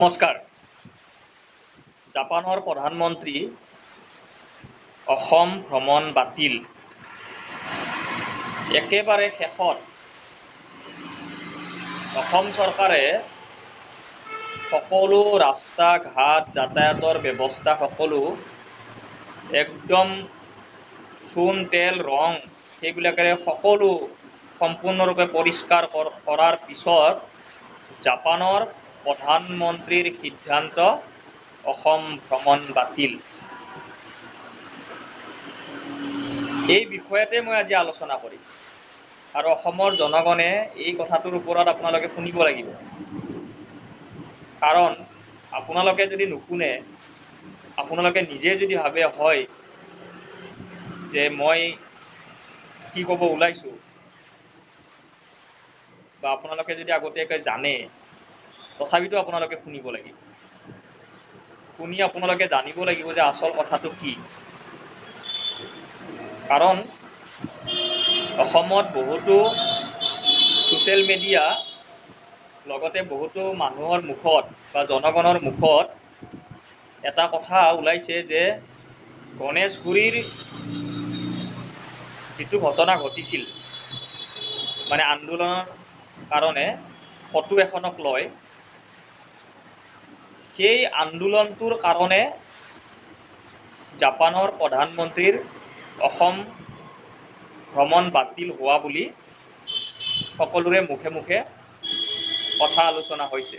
নমস্কাৰ। জাপানৰ প্ৰধানমন্ত্ৰী অসম ভ্ৰমণ বাতিল। একেবাৰে শেষত অসম চৰকাৰে সকলো ৰাস্তা ঘাট যাতায়াতৰ ব্যৱস্থা সকলো একদম চূণ তেল ৰং সেইবিলাকেৰে সকলো সম্পূৰ্ণৰূপে পৰিষ্কাৰ কৰাৰ পিছত জাপানৰ প্ৰধানমন্ত্ৰীৰ সিদ্ধান্ত অসম ভ্ৰমণ বাতিল। এই বিষয়তে মই আজি আলোচনা কৰিম আৰু অসমৰ জনগণে এই কথাটোৰ ওপৰত আপোনালোকে শুনিব লাগিব। কাৰণ আপোনালোকে যদি নুশুনে, আপোনালোকে নিজে যদি ভাবে হয় যে মই কি ক'ব ওলাইছোঁ, বা আপোনালোকে যদি আগতীয়াকৈ জানে, তথাপিতো আপোনালোকে শুনিব লাগিব। শুনি আপোনালোকে জানিব লাগিব যে আচল কথাটো কি। কাৰণ অসমত বহুতো ছ'চিয়েল মিডিয়া লগতে বহুতো মানুহৰ মুখত বা জনগণৰ মুখত এটা কথা ওলাইছে যে গণেশগুৰিৰ যিটো ঘটনা ঘটিছিল, মানে আন্দোলনৰ কাৰণে ফটো এখনক লৈ, সেই আন্দোলনটোৰ কাৰণে জাপানৰ প্ৰধানমন্ত্ৰীৰ অসম ভ্ৰমণ বাতিল হোৱা বুলি সকলোৰে মুখে মুখে কথা আলোচনা হৈছে।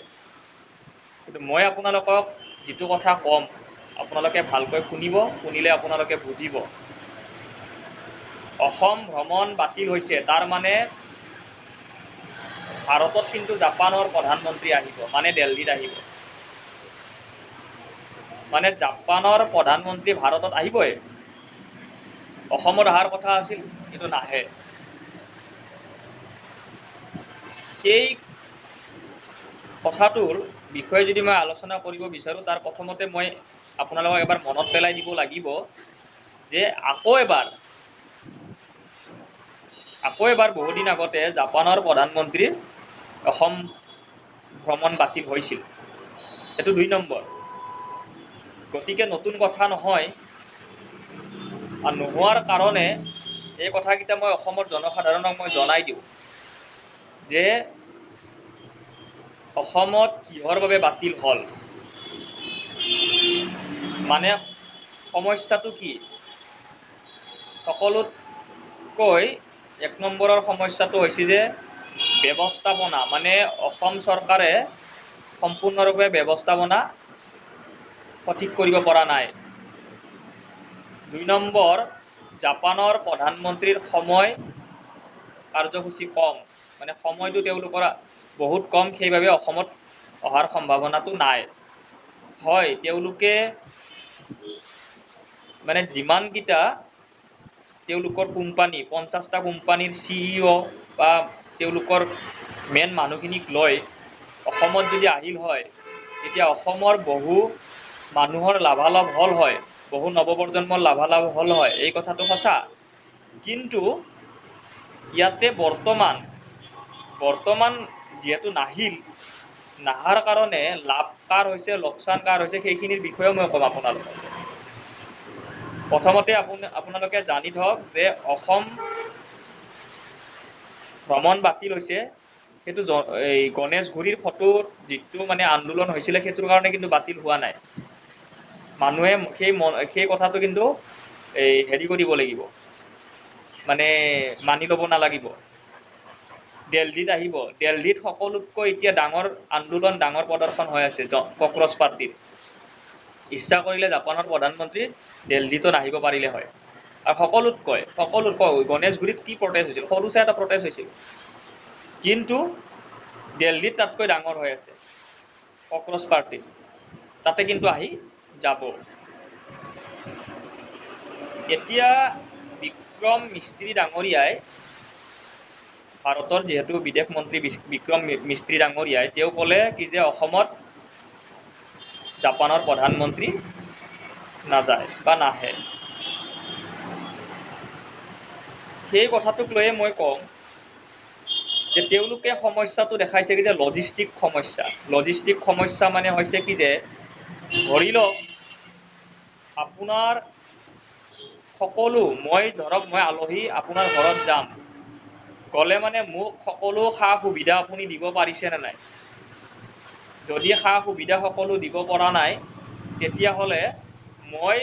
কিন্তু মই আপোনালোকক যিটো কথা ক'ম, আপোনালোকে ভালকৈ শুনিব, শুনিলে আপোনালোকে বুজিব। অসম ভ্ৰমণ বাতিল হৈছে, তাৰ মানে ভাৰতত কিন্তু জাপানৰ প্ৰধানমন্ত্ৰী আহিব, মানে দিল্লীত আহিব। মানে জাপানৰ প্ৰধানমন্ত্ৰী ভাৰতত আহিবই। অসমত অহাৰ কথা আছিল, কিন্তু নাহে। সেই কথাটোৰ বিষয়ে যদি মই আলোচনা কৰিব বিচাৰোঁ, তাৰ প্ৰথমতে মই আপোনালোকক এবাৰ মনত পেলাই দিব লাগিব যে আকৌ এবাৰ বহুদিন আগতে জাপানৰ প্ৰধানমন্ত্ৰীৰ অসম ভ্ৰমণ বাতিল হৈছিল। এইটো ২ নম্বৰ। গতিকে নতুন কথা নহয়, আৰু নোহোৱাৰ কাৰণে এই কথাকেইটা মই অসমৰ জনসাধাৰণক মই জনাই দিওঁ যে অসমত কিহৰ বাবে বাতিল হ'ল, মানে সমস্যাটো কি। সকলোতকৈ ১ নম্বৰৰ সমস্যাটো হৈছে যে ব্যৱস্থাপনা, মানে অসম চৰকাৰে সম্পূৰ্ণৰূপে ব্যৱস্থাপনা সঠিক কৰিব পৰা নাই। ২ নম্বৰ, জাপানৰ প্ৰধানমন্ত্ৰীৰ সময় কাৰ্যসূচী কম, মানে সময়টো তেওঁলোকৰ বহুত কম, সেইবাবে অসমত অহাৰ সম্ভাৱনাটো নাই। হয়, তেওঁলোকে মানে যিমানকেইটা তেওঁলোকৰ কোম্পানী, ৫০টা কোম্পানীৰ CEO বা তেওঁলোকৰ মেইন মানুহখিনিক লৈ অসমত যদি আহিল হয়, তেতিয়া অসমৰ বহু মানুহৰ লাভালাভ হ'ল হয়, বহু নৱপ্ৰজন্মৰ লাভালাভ হ'ল হয়, এই কথাটো সঁচা। কিন্তু ইয়াতে বৰ্তমান যিহেতু নাহাৰ কাৰণে লাভ কাৰ হৈছে, লোকচান কাৰ হৈছে, সেইখিনিৰ বিষয়েও মই ক'ম আপোনালোকক। প্ৰথমতে আপোনালোকে জানি থওক যে অসম ভ্ৰমণ বাতিল হৈছে, সেইটো এই গণেশগুৰিৰ ফটোৰ যিটো মানে আন্দোলন হৈছিলে, সেইটোৰ কাৰণে কিন্তু বাতিল হোৱা নাই। মানুহে সেই কথাটো কিন্তু হেৰি কৰিব লাগিব, মানে মানি ল'ব নালাগিব। দিল্লীত আহিব, দিল্লীত সকলোতকৈ এতিয়া ডাঙৰ আন্দোলন, ডাঙৰ প্ৰদৰ্শন হৈ আছে কক্ৰজ পাৰ্টিৰ। ইচ্ছা কৰিলে জাপানৰ প্ৰধানমন্ত্ৰী দিল্লীতো নাহিব পাৰিলে হয়। আৰু সকলোতকৈ গণেশগুৰিত কি প্ৰটেষ্ট হৈছিল, সৰু চাই এটা প্ৰটেষ্ট হৈছিল, কিন্তু দিল্লীত তাতকৈ ডাঙৰ হৈ আছে কক্ৰজ পাৰ্টি। তাতে কিন্তু আহি যাব। এতিয়া বিক্ৰম মিস্ত্ৰী ডাঙৰীয়াই, ভাৰতৰ যিহেতু বিদেশ মন্ত্ৰী বিক্ৰম মিস্ত্ৰী ডাঙৰীয়াই, তেওঁ ক'লে কি যে অসমত জাপানৰ প্ৰধানমন্ত্ৰী নাযায় বা নাহে। সেই কথাটোক লৈয়ে মই কওঁ যে তেওঁলোকে সমস্যাটো দেখাইছে কি যে লজিষ্টিক সমস্যা মানে হৈছে কি যে ধৰি লওক আপোনাৰ সকলো মই ধৰক মই আলহী আপোনাৰ ঘৰত যাম গ'লে মানে মোক সকলো সা সুবিধা আপুনি দিব পাৰিছে নে নাই যদি সা সুবিধা সকলো দিব পৰা নাই তেতিয়াহ'লে মই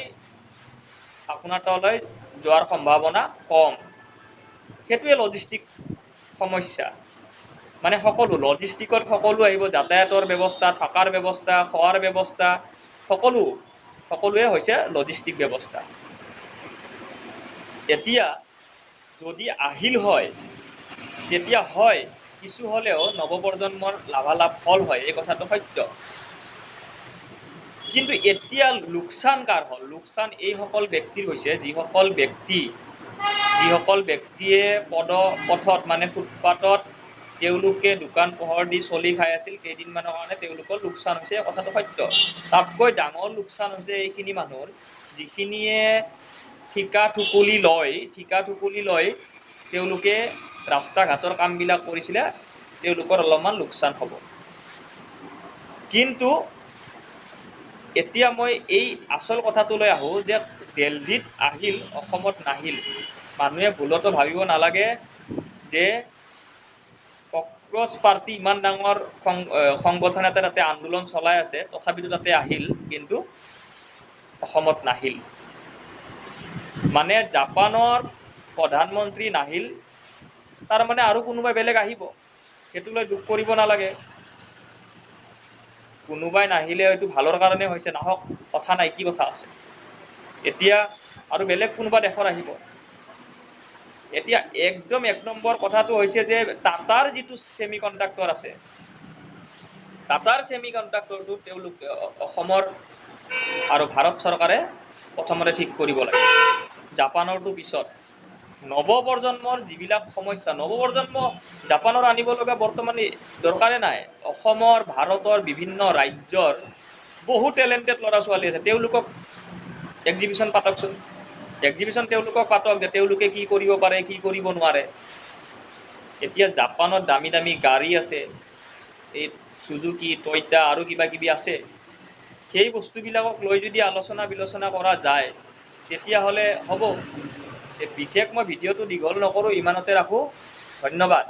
আপোনাৰ তালৈ যোৱাৰ সম্ভাৱনা কম সেইটোৱে লজিষ্টিক সমস্যা মানে সকলো লজিষ্টিকত সকলো আহিব যাতায়াতৰ ব্যৱস্থা থকাৰ ব্যৱস্থা খোৱাৰ ব্যৱস্থা সকলোৱে হৈছে লজিষ্টিক ব্যৱস্থা এতিয়া যদি আহিল হয় তেতিয়া হয় কিছু হ'লেও নৱপ্ৰজন্মৰ লাভালাভ ফল হয় এই কথাটো সত্য কিন্তু এতিয়া লোকচান কাৰ হ'ল লোকচান এইসকল ব্যক্তিৰ হৈছে যিসকল ব্যক্তিয়ে পথত মানে ফুটপাথত তেওঁলোকে দোকান পোহৰ দি চলি খাই আছিল কেইদিনমানৰ কাৰণে তেওঁলোকৰ লোকচান হৈছে কথাটো সত্য তাতকৈ ডাঙৰ লোকচান হৈছে এইখিনি মানুহৰ যিখিনিয়ে ঠিকা ঠুকুলি লৈ তেওঁলোকে ৰাস্তা ঘাটৰ কামবিলাক কৰিছিলে তেওঁলোকৰ অলপমান লোকচান হ'ব কিন্তু এতিয়া মই এই আচল কথাটোলৈ আহোঁ যে দিল্লীত আহিল অসমত নাহিল মানুহে ভুলতো ভাবিব নালাগে যে কক্ৰচ পাৰ্টি ইমান ডাঙৰ সংগঠন এটা তাতে আন্দোলন চলাই আছে তথাপিতো তাতে আহিল কিন্তু অসমত নাহিল মানে জাপানৰ প্ৰধানমন্ত্ৰী নাহিল তাৰ মানে আৰু কোনোবাই বেলেগ আহিব সেইটোলৈ দুখ কৰিব নালাগে কোনোবাই নাহিলে হয়তো ভালৰ কাৰণে হৈছে নাহক কথা নাই কি কথা আছে এতিয়া আৰু বেলেগ কোনোবা দেশৰ আহিব এতিয়া একদম এক নম্বৰ কথাটো হৈছে যে টাটাৰ যিটো সেমি কণ্ডাক্টৰ আছে টাটাৰ সেমি কণ্ডাক্টৰটো তেওঁলোকে অসমৰ আৰু ভাৰত চৰকাৰে প্ৰথমতে ঠিক কৰিব লাগে জাপানৰটো পিছত নৱপ্ৰজন্মৰ যিবিলাক সমস্যা নৱপ্ৰজন্ম জাপানৰ আনিব লগা বৰ্তমান দৰকাৰে নাই অসমৰ ভাৰতৰ বিভিন্ন ৰাজ্যৰ বহু টেলেণ্টেড ল'ৰা ছোৱালী আছে তেওঁলোকক এক্সিবিশ্যন পাতকচোন এক্সিবিশ্যন তেওঁলোকক পাতক যে তেওঁলোকে কি কৰিব পাৰে কি কৰিব নোৱাৰে এতিয়া জাপানত দামী দামী গাড়ী আছে এই সুজুকি টয়টা আৰু কিবা কিবি আছে সেই বস্তুবিলাকক লৈ যদি আলোচনা বিলোচনা কৰা যায় তেতিয়াহ'লে হ'ব বিশেষ মই ভিডিঅ'টো দীঘল নকৰোঁ ইমানতে ৰাখোঁ ধন্যবাদ